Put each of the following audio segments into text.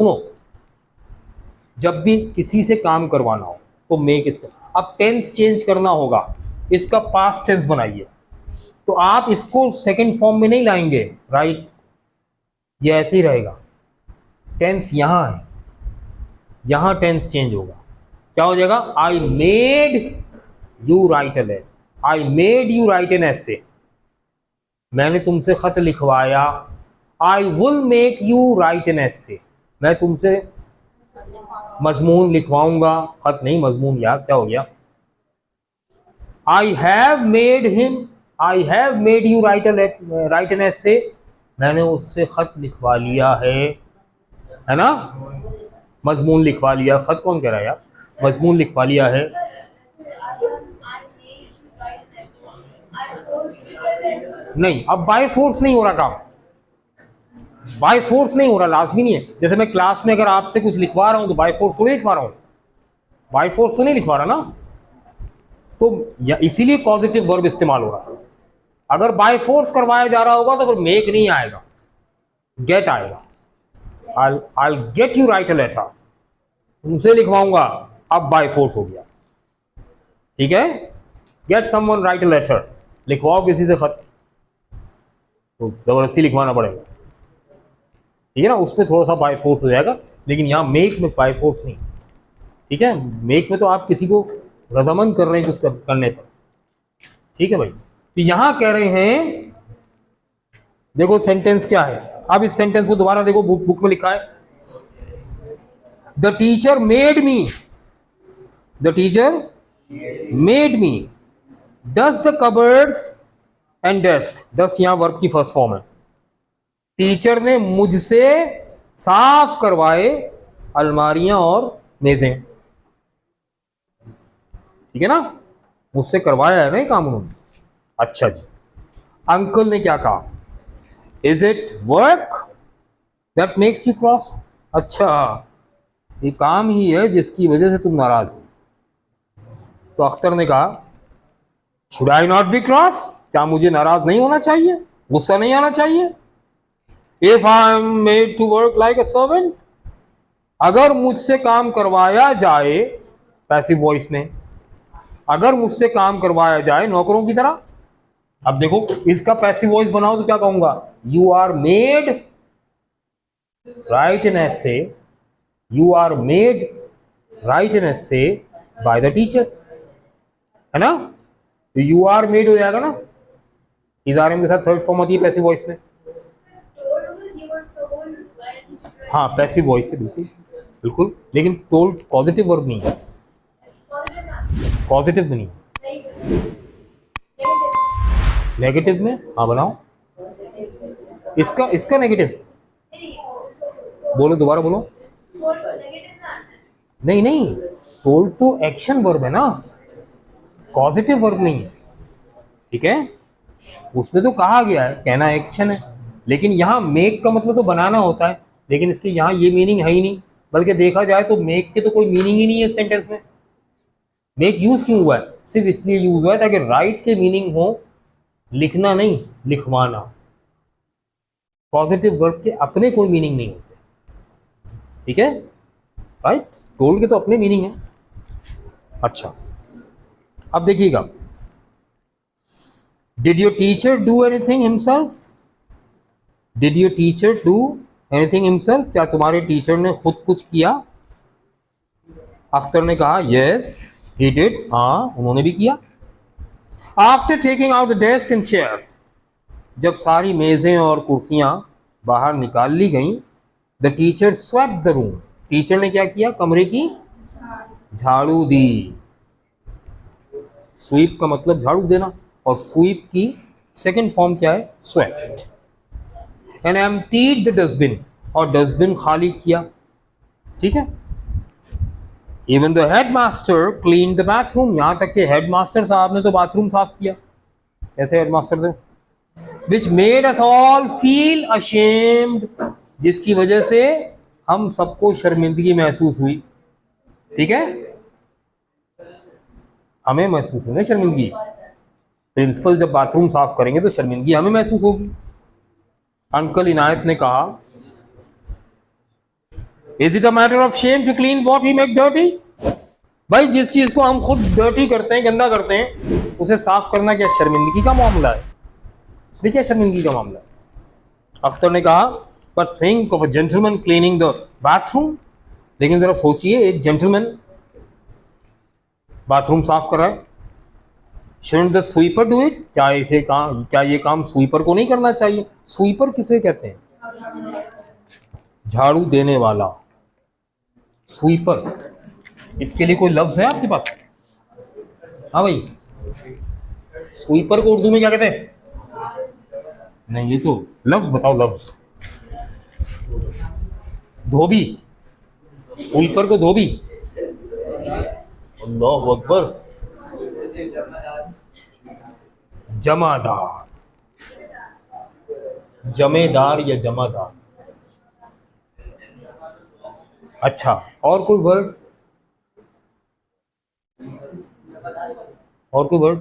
सुनो, जब भी किसी से काम करवाना हो तो मेक इसका, अब टेंस चेंज करना होगा, इसका पास्ट टेंस बनाइए, तो आप इसको सेकंड फॉर्म में नहीं लाएंगे, राइट, ये ऐसे ही रहेगा। टेंस यहां है, यहां टेंस चेंज होगा, क्या हो जाएगा, I made you write a letter, I made you write an essay, मैंने तुमसे खत लिखवाया, I will make you write an essay, मैं तुमसे मजमून लिखवाऊंगा, खत नहीं मजमून, यार क्या हो गया, I have made him, I have made you write an essay, मैंने उससे खत लिखवा लिया है ना, मजमून लिखवा लिया, खत कौन कह रहा है यार, मजमून लिखवा लिया है। नहीं, अब बाय फोर्स नहीं हो रहा काम, बाय फोर्स नहीं हो रहा, लाजमी नहीं है, जैसे मैं क्लास में अगर आपसे कुछ लिखवा रहा हूं तो बाय फोर्स थोड़ी लिखवा रहा हूं, बाय फोर्स तो नहीं लिखवा रहा ना, तो इसीलिए पॉजिटिव वर्ब इस्तेमाल हो रहा है। अगर बाय फोर्स करवाया जा रहा होगा तो फिर मेक नहीं आएगा, गेट आएगा, I'll get you write a letter, तुमसे लिखवाऊंगा, अब बाय फोर्स हो गया, ठीक है, get someone write a letter, लिखवाओ किसी से खत, तो जबरदस्ती लिखवाना पड़ेगा, ठीक है ना, उसमें थोड़ा सा बाय फोर्स हो जाएगा, लेकिन यहाँ मेक में बाय फोर्स नहीं, ठीक है, मेक में तो आप किसी को रजामंद कर रहे हैं कुछ करने पर, ठीक है भाई। तो यहां कह रहे हैं, देखो सेंटेंस क्या है, अब इस सेंटेंस को दोबारा देखो, बुक में लिखा है, the teacher made me, the teacher made me dust the cupboards and desk, dust यहां वर्ब की फर्स्ट फॉर्म है, टीचर ने मुझसे साफ करवाए अलमारियां और मेजें, ठीक है ना, मुझसे करवाया है ना ये काम उन्होंने। अच्छा जी, अंकल ने क्या कहा, is it work that makes you cross, अच्छा ये काम ही है जिसकी वजह से तुम नाराज हो, तो अख्तर ने कहा, should I not be cross, क्या मुझे नाराज नहीं होना चाहिए, गुस्सा नहीं आना चाहिए, if I am made to work like a servant, अगर मुझसे काम करवाया जाए, पैसिव वॉइस में, अगर मुझसे काम करवाया जाए नौकरों की तरह, अब देखो इसका पैसिव वॉइस बनाओ तो क्या कहूंगा, you are made write an essay, you are made write an essay by the teacher, है ना, तो यू आर मेड हो जाएगा ना, इज आर एम के साथ थर्ड फॉर्म आती है पैसिव वॉइस में, हाँ पैसिव वॉइस है बिल्कुल बिल्कुल, लेकिन टोल्ड पॉजिटिव वर्ब नहीं है, पॉजिटिव में नहीं, नेगेटिव में, हाँ बनाओ, इसका नेगेटिव बोलो, दोबारा बोलो, नहीं नहीं, टोल्ड तो एक्शन वर्ब है ना, पॉजिटिव वर्ब नहीं है, ठीक है, उसमें तो कहा गया है, कहना एक्शन है, लेकिन यहाँ मेक का मतलब तो बनाना होता है, लेकिन इसके यहाँ ये मीनिंग है ही नहीं, बल्कि देखा जाए तो मेक के तो कोई मीनिंग ही नहीं है सेंटेंस में, मेक यूज क्यों हुआ है, सिर्फ इसलिए यूज हुआ है ताकि राइट के मीनिंग हो, लिखना नहीं, लिखवाना, पॉजिटिव वर्ब के अपने कोई मीनिंग नहीं होते, ठीक है, राइट, टोल्ड के तो अपने मीनिंग है। अच्छा अब देखिएगा, did your teacher do anything himself, did your teacher do anything himself, क्या तुम्हारे टीचर ने खुद कुछ किया, अख्तर ने कहा यस ही डिड, हाँ उन्होंने भी किया, after taking out the desk and chairs, जब सारी मेजें और कुर्सियां बाहर निकाल ली गईं, the teacher swept the room, teacher ने क्या किया, कमरे की झाड़ू दी, स्वीप का मतलब झाड़ू देना, और स्वीप की सेकंड फॉर्म क्या है, swept, and emptied the dustbin, और डस्टबिन खाली किया, ठीक है, even the headmaster clean the bathroom, यहां तक कि हेडमास्टर साहब ने तो बाथरूम साफ किया, ऐसे हेडमास्टर थे, which made us all feel ashamed, जिसकी वजह से हम सबको शर्मिंदगी महसूस हुई, ठीक है, हमें महसूस हुई ना शर्मिंदगी, प्रिंसिपल जब बाथरूम साफ करेंगे तो शर्मिंदगी हमें महसूस होगी। अंकल इनायत ने कहा, is it a matter of shame to clean what we make dirty? भाई जिस चीज को हम खुद डर्टी करते हैं, गंदा करते हैं, उसे साफ करना क्या शर्मिंदगी का मामला है? इसमें क्या शर्मिंदगी का मामला है? अख्तर ने कहा, पर think of a gentleman cleaning the bathroom. लेकिन जरा सोचिए, एक जेंटलमैन बाथरूम साफ कर रहा है। Shouldn't the sweeper do it? क्या ये काम स्वीपर को नहीं करना चाहिए? स्वीपर किसे कहते हैं? झाड़ू देने वाला, स्वीपर। इसके लिए कोई लफ्ज है आपके पास? हाँ भाई, स्वीपर को उर्दू में क्या कहते हैं? नहीं, ये तो लफ्ज बताओ, लफ्ज। धोबी, स्वीपर को धोबी। अल्लाह अकबर। जमादार, जमेदार या जमादार। अच्छा, और कोई वर्ड? और कोई वर्ड?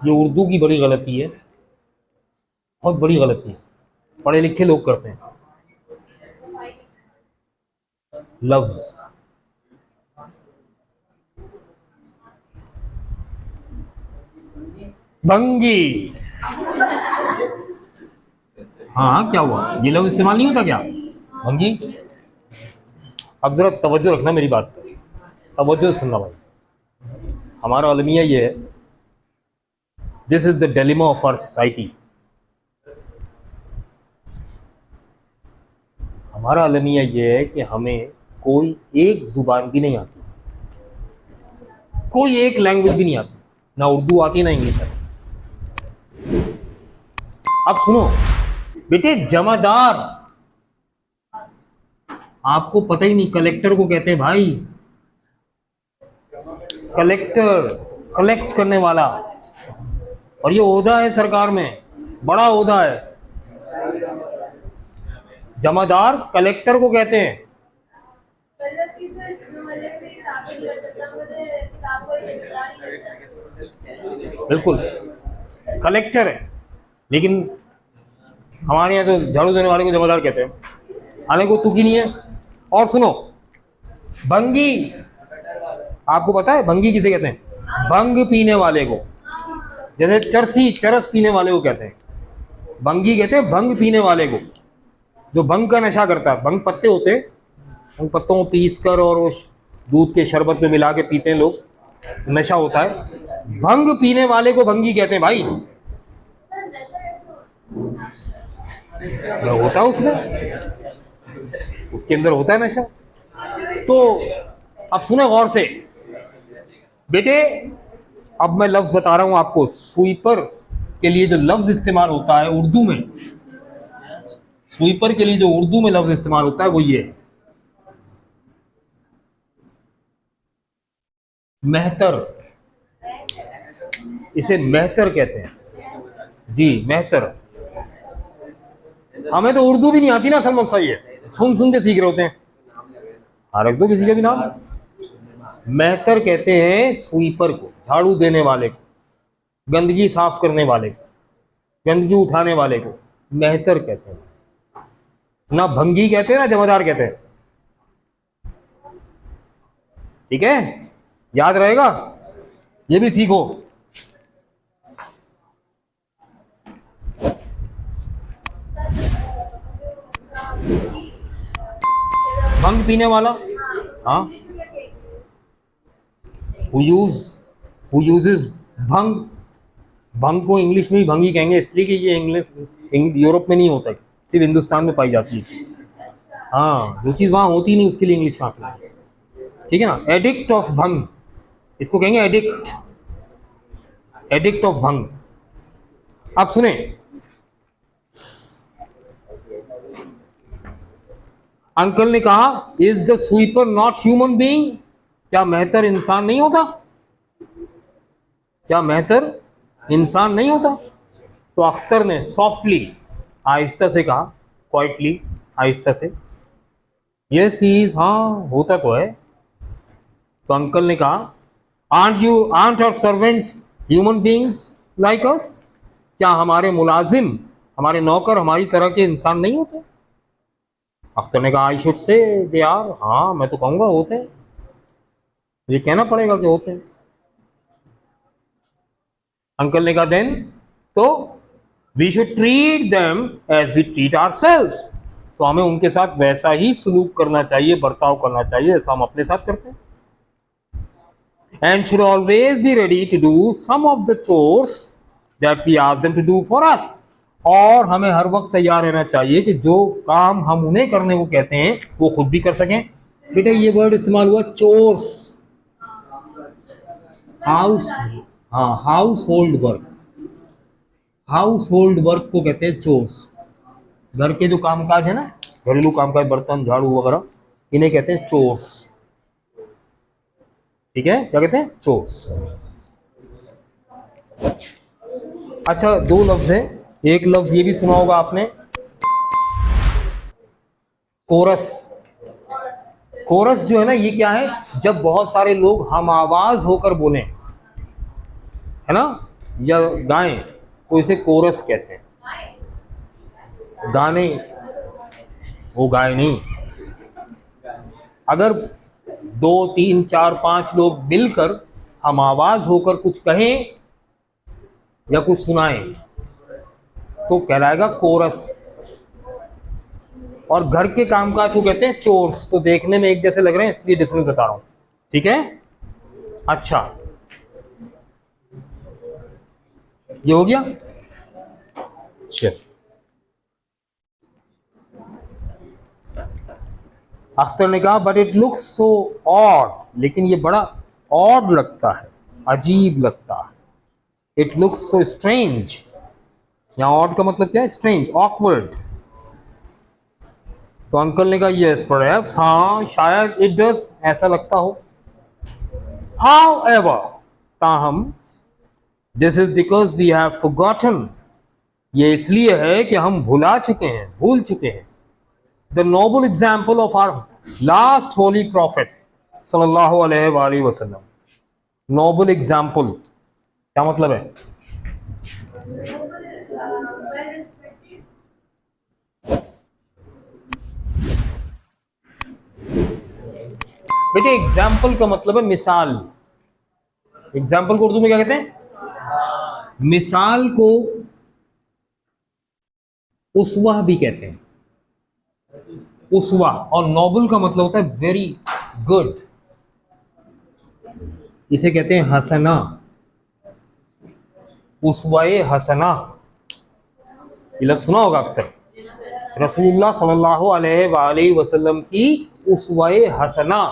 ये उर्दू की बड़ी गलती है, बहुत बड़ी गलती है, पढ़े लिखे लोग करते हैं। लफ्ज, भंगी। हाँ, क्या हुआ? ये लफ्ज इस्तेमाल नहीं होता क्या, भंगी? अब जरा तवज्जो रखना मेरी बात पर, तवज्जो सुनना भाई। हमारा अलमिया ये है, this is the dilemma of our society. हमारा अलमिया ये है कि हमें कोई एक जुबान भी नहीं आती, कोई एक लैंग्वेज भी नहीं आती, ना उर्दू आती ना इंग्लिश आती। अब सुनो बेटे, जमादार आपको पता ही नहीं, कलेक्टर को कहते हैं भाई, कलेक्टर, कलेक्ट करने वाला। और ये ओहदा है सरकार में, बड़ा ओहदा है। जमादार कलेक्टर को कहते हैं। बिल्कुल, कलेक्टर है, लेकिन हमारे यहाँ तो झाड़ू देने वाले को जमादार कहते हैं, हालांकि वो तुकी नहीं है। और सुनो, भंगी, आपको पता है भंगी किसे कहते हैं? भंग पीने वाले को, जैसे चरसी, चरस पीने वाले को कहते हैं भंगी, कहते हैं भंग पीने वाले को, जो भंग का नशा करता है। भंग पत्ते होते हैं, उन पत्तों को पीस कर और उस दूध के शरबत में मिला के पीते हैं लोग, नशा होता है। भंग पीने वाले को भंगी कहते हैं भाई। होता है उसमें, उसके अंदर होता है नशा। तो अब सुने गौर से बेटे, अब मैं लफ्ज बता रहा हूं आपको। स्वीपर के लिए जो लफ्ज इस्तेमाल होता है उर्दू में, स्वीपर के लिए जो उर्दू में लफ्ज इस्तेमाल होता है वो ये है, मेहतर। इसे मेहतर कहते हैं जी, मेहतर। हमें तो उर्दू भी नहीं आती ना, असल मसला ये है, सुन सुन के सीख रहे होते हैं। हाँ, रख दो किसी का भी नाम। मेहतर कहते हैं स्वीपर को, झाड़ू देने वाले को, गंदगी साफ करने वाले को, गंदगी उठाने वाले को मेहतर कहते हैं। ना भंगी कहते हैं ना जमादार कहते हैं। ठीक है, याद रहेगा, ये भी सीखो। भंग पीने वाला, हाँ, who uses भंग। भंग को इंग्लिश में ही भंगी कहेंगे, इसलिए कि ये इंग्लिश यूरोप में नहीं होता है, सिर्फ हिंदुस्तान में पाई जाती है चीज। हाँ, जो चीज वहां होती नहीं उसके लिए इंग्लिश कहां से लाएंगे? ठीक है ना। एडिक्ट ऑफ भंग, इसको कहेंगे एडिक्ट, एडिक्ट ऑफ भंग। आप सुने, अंकल ने कहा, is the sweeper not human being? क्या मेहतर इंसान नहीं होता? क्या मेहतर इंसान नहीं होता? तो अख्तर ने सॉफ्टली, आहिस्ता से कहा, क्वाइटली, आहिस्ता से, यस ही इज, हाँ होता तो है। तो अंकल ने कहा, aren't our servants human beings like us? क्या हमारे मुलाजिम हमारे नौकर हमारी तरह के इंसान नहीं होते? अख्तर ने कहा I should say they are, हाँ मैं तो कहूँगा होते हैं, ये कहना पड़ेगा कि होते हैं। अंकल ने कहा देन तो we should treat them as we treat ourselves, तो हमें उनके साथ वैसा ही सलूक करना चाहिए, बर्ताव करना चाहिए जैसा हम अपने साथ करते हैं। And should always be ready to do some of the chores that we ask them to do for us, और हमें हर वक्त तैयार रहना चाहिए कि जो काम हम उन्हें करने को कहते हैं वो खुद भी कर सकें। बेटा ये वर्ड इस्तेमाल हुआ चोर्स, हाउस, हाँ house hold work, house hold work को कहते हैं चोर्स। घर के जो कामकाज है ना, घरेलू कामकाज, बर्तन झाड़ू वगैरह, इन्हें कहते हैं चोर्स। ठीक है, क्या कहते हैं? चोर्स। अच्छा दो लफ्ज है, एक लफ्ज ये भी सुना होगा आपने, कोरस। कोरस जो है ना, ये क्या है? जब बहुत सारे लोग हम आवाज होकर बोलें, है ना, या गाएं, तो इसे कोरस कहते हैं। गाने, वो गाए नहीं, अगर 2 3 4 5 लोग मिलकर हम आवाज होकर कुछ कहें या कुछ सुनाएं तो कहलाएगा कोरस। और घर के कामकाज को कहते हैं चोर्स। तो देखने में एक जैसे लग रहे हैं इसलिए डिफरेंट बता रहा हूं, ठीक है? अच्छा ये हो गया। चल, अख्तर ने कहा but it looks so odd, लेकिन ये बड़ा ऑड लगता है, अजीब लगता है। इट लुक्स सो स्ट्रेंज, यहां ऑड का मतलब क्या है? Strange, awkward. तो अंकल ने कहा यस परहैप्स, हाँ शायद, इट डज, ऐसा लगता हो। हाउ एवर, ताहम, this is because we have forgotten, ये इसलिए है कि हम भुला चुके हैं, भूल चुके हैं, the noble example of our last holy prophet सल्लल्लाहु अलैहि वसल्लम। नोबल एग्जाम्पल क्या मतलब है? बेटे एग्जाम्पल का मतलब है मिसाल। एग्जाम्पल को उर्दू में क्या कहते हैं? मिसाल को उसवा भी कहते हैं, उसवा। और नोबल का मतलब होता है वेरी गुड, इसे कहते हैं हसना, उसवाए हसना। ये लफ्ज़ सुना होगा अक्सर, रसूलुल्लाह सल्लल्लाहु अलैहि वसल्लम की उसवाए हसना।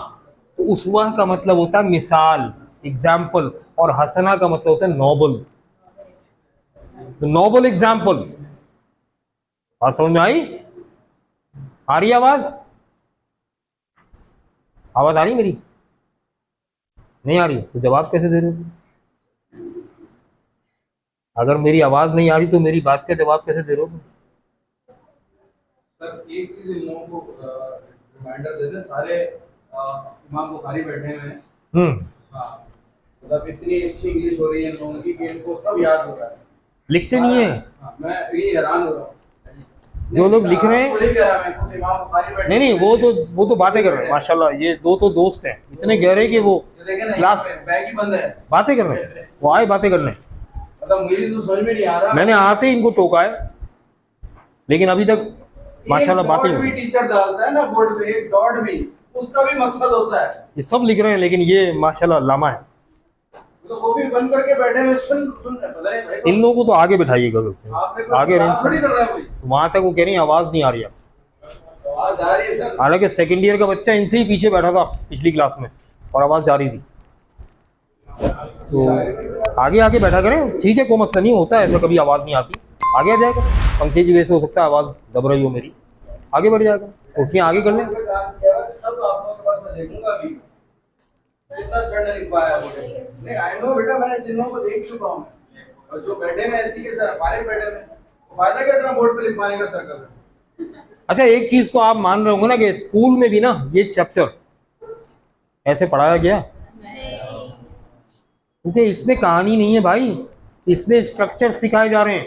तो उसवा का मतलब होता है मिसाल, एग्जाम्पल, और हसना का मतलब होता है नोबल। तो नोबल एग्जाम्पल, बात समझ में आई? आ रही आवाज? आवाज आ रही मेरी? नहीं आ रही तो जवाब कैसे दे रहे हो? अगर मेरी आवाज नहीं आ रही तो मेरी बात का जवाब कैसे दे रहे हो? सर एक चीज इन लोगों को रिमाइंडर दे दे, सारे इमाम बुखारी बैठे हुए हैं। हाँ, मतलब इतनी अच्छी इंग्लिश हो रही है इन लोगों की कि इनको सब याद हो रहा है, लिखते नहीं है। हाँ, मैं ये हैरान हो रहा हूँ जो लोग लिख रहे हैं, इमाम बुखारी बैठे नहीं वो तो बातें कर रहे हैं माशाल्लाह। ये दो तो दोस्त हैं इतने गहरे कि वो क्लास बैग ही बंद है, बातें कर रहे हैं, वो आए बातें करने। मतलब मुझे तो समझ में नहीं आ रहा। मैंने आते ही इनको टोका है, लेकिन अभी तक माशाल्लाह बातें हो भी रही। टीचर डालता है ना बोर्ड पे, एक डॉट भी, उसका भी मकसद होता है। ये सब लिख रहे हैं, लेकिन ये माशाल्लाह लामा है। तो वो भी बंद करके बैठे हुए सुन सुन पता नहीं भाई, इन लोगों को तो आगे बैठाइएगा, से आगे अरेंज थोड़ी कर रहा है कोई, वहां तक वो कह रही है आवाज नहीं आ रही है। आवाज आ रही है सर। हालांकि सेकंड ईयर का बच्चा इनसे ही पीछे बैठा था पिछली क्लास में और आवाज जा रही थी। तो आगे आगे बैठा करें, ठीक है, कोई मसला नहीं होता है ऐसा, कभी आवाज नहीं आती, आगे आ जाएगा। पंखे की वजह से हो सकता है आवाज दब रही हो मेरी, आगे बढ़ जाएगा, कुर्सियां आगे कर लें। सब आप लोगों के पास मैं देखूंगा अभी कितना सर ने लिखवाया बोले। नहीं आई नो बेटा, मैंने जिन लोगों को देख चुका हूं, और जो बैठे में ऐसी के सर फारिग बैठे में, फायदा क्या इतना बोर्ड पे लिखवाने का सर कर। अच्छा एक चीज तो आप मान रहे होंगे ना कि स्कूल में भी ना ये चैप्टर ऐसे पढ़ाया गया, क्योंकि इसमें कहानी नहीं है भाई, इसमें स्ट्रक्चर सिखाए जा रहे हैं,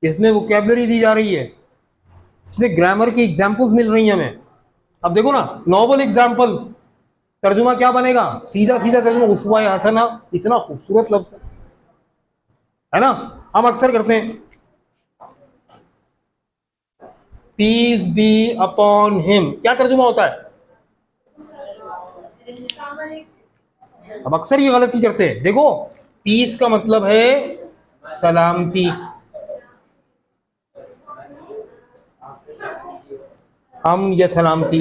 इसमें वोकैबुलरी दी जा रही है, इसमें ग्रामर की एग्जाम्पल्स मिल रही हैं हमें। अब देखो ना, नॉवल एग्जाम्पल, तर्जुमा क्या बनेगा? सीधा सीधा तर्जुमा उसवाए हसना। इतना खूबसूरत लफ्ज है ना। हम अक्सर करते हैं पीस बी अपॉन हिम, क्या तर्जुमा होता है? अब अक्सर ये गलती करते हैं। देखो, पीस का मतलब है सलामती, हम या सलामती।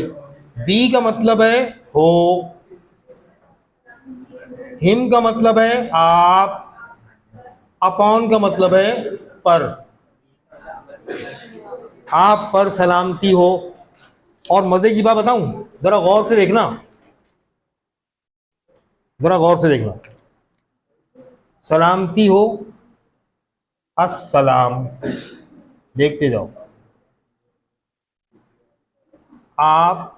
बी का मतलब है हो, हिम का मतलब है आप, अपॉन का मतलब है पर, आप पर सलामती हो। और मजे की बात बताऊं, जरा गौर से देखना, जरा गौर से देखना, सलामती हो, अस्सलाम, देखते जाओ, आप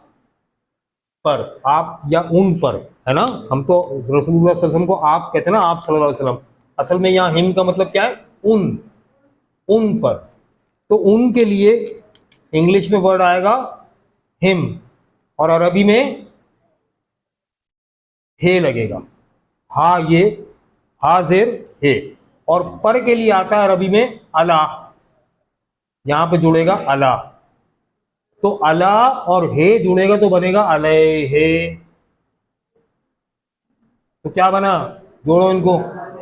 पर, आप या उन पर, है ना। हम तो रसूलुल्लाह सल्लल्लाहु अलैहि वसल्लम को आप कहते हैं ना, आप सल्लल्लाहु अलैहि वसल्लम। असल में यहाँ हिम का मतलब क्या है? उन, उन पर। तो उन के लिए इंग्लिश में वर्ड आएगा हिम, और अरबी में हे लगेगा, हा ये, हाजिर हे। और पर के लिए आता है अरबी में अला, यहां पे जुड़ेगा अला। तो अला और हे जुड़ेगा तो बनेगा अलैहे। तो क्या बना? जोड़ो इनको,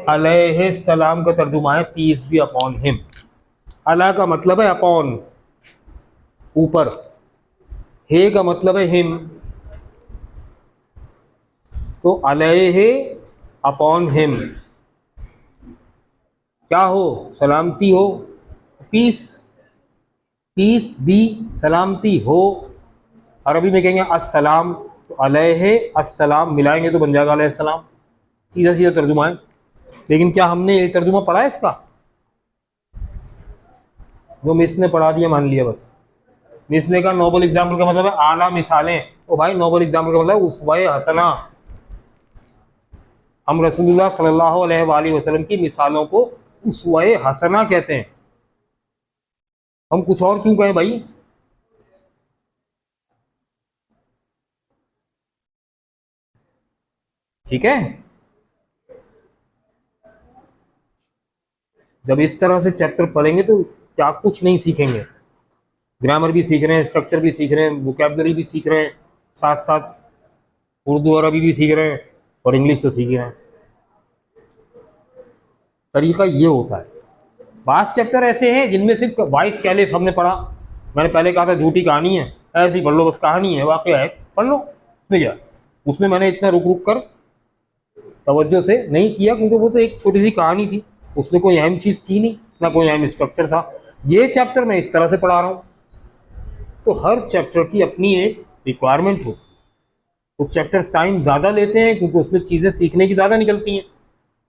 अलैहि सलाम का तर्जुमा है पीस बी अपॉन हिम। अला का मतलब है अपॉन, ऊपर। हे का मतलब है हिम। तो अलैहि अपॉन हिम, क्या हो? सलामती हो, पीस, पीस बी, सलामती हो। अरबी में कहेंगे अस्सलाम, तो अलैहि अस्सलाम मिलाएंगे तो बन जाएगा अलैहिस्सलाम। सीधा सीधा तर्जुमा है। लेकिन क्या हमने ये तर्जुमा पढ़ा है इसका? जो मिस ने पढ़ा दिया मान लिया बस। मिस ने कहा नोबल एग्जाम्पल का मतलब है आला मिसालें। तो भाई नोबल एग्जाम्पल का मतलब उसवाए हसना। हम रसूलुल्लाह सल्लल्लाहु अलैहि वसल्लम की मिसालों को उसवाए हसना कहते हैं। हम कुछ और क्यों कहें भाई? ठीक है। जब इस तरह से चैप्टर पढ़ेंगे तो क्या कुछ नहीं सीखेंगे। ग्रामर भी सीख रहे हैं, स्ट्रक्चर भी सीख रहे हैं, वोकैबुलरी भी सीख रहे हैं, साथ साथ उर्दू अरबी भी सीख रहे हैं, और इंग्लिश तो सीख ही रहे हैं। तरीका ये होता है। बास चैप्टर ऐसे हैं जिनमें सिर्फ वाइस कैलिफ हमने पढ़ा। मैंने पहले कहा था झूठी कहानी है, ऐसे ही पढ़ लो, बस कहानी है, वाकया है, पढ़ लो। नहीं क्या उसमें मैंने इतना रुक रुक कर तवज्जो से नहीं किया, क्योंकि वो तो एक छोटी सी कहानी थी, उसमें कोई अहम चीज़ थी नहीं, ना कोई अहम स्ट्रक्चर था। ये चैप्टर मैं इस तरह से पढ़ा रहा हूँ। तो हर चैप्टर की अपनी एक रिक्वायरमेंट होती है। कुछ चैप्टर्स टाइम ज़्यादा लेते हैं क्योंकि उसमें चीज़ें सीखने की ज़्यादा निकलती हैं।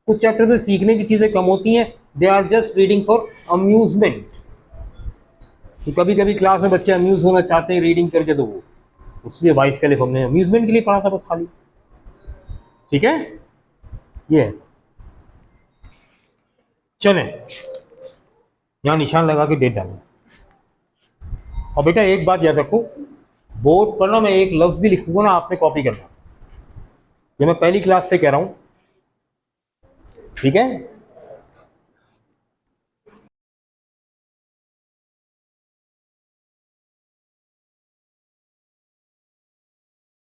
कुछ चैप्टर में सीखने की चीज़ें कम होती हैं, they are just reading for amusement. तो कभी कभी क्लास में बच्चे अम्यूज होना चाहते हैं रीडिंग करके, तो वो उसलिए वाइस के लिए हमने अम्यूजमेंट के लिए पढ़ा था बस खाली। ठीक है, ये है। चले, यहाँ निशान लगा के डेट डालें। और बेटा एक बात याद रखो, बोर्ड पर ना मैं एक लफ्ज भी लिखूंगा ना, आपने कॉपी करना। ये मैं पहली क्लास से कह रहा हूं, ठीक है।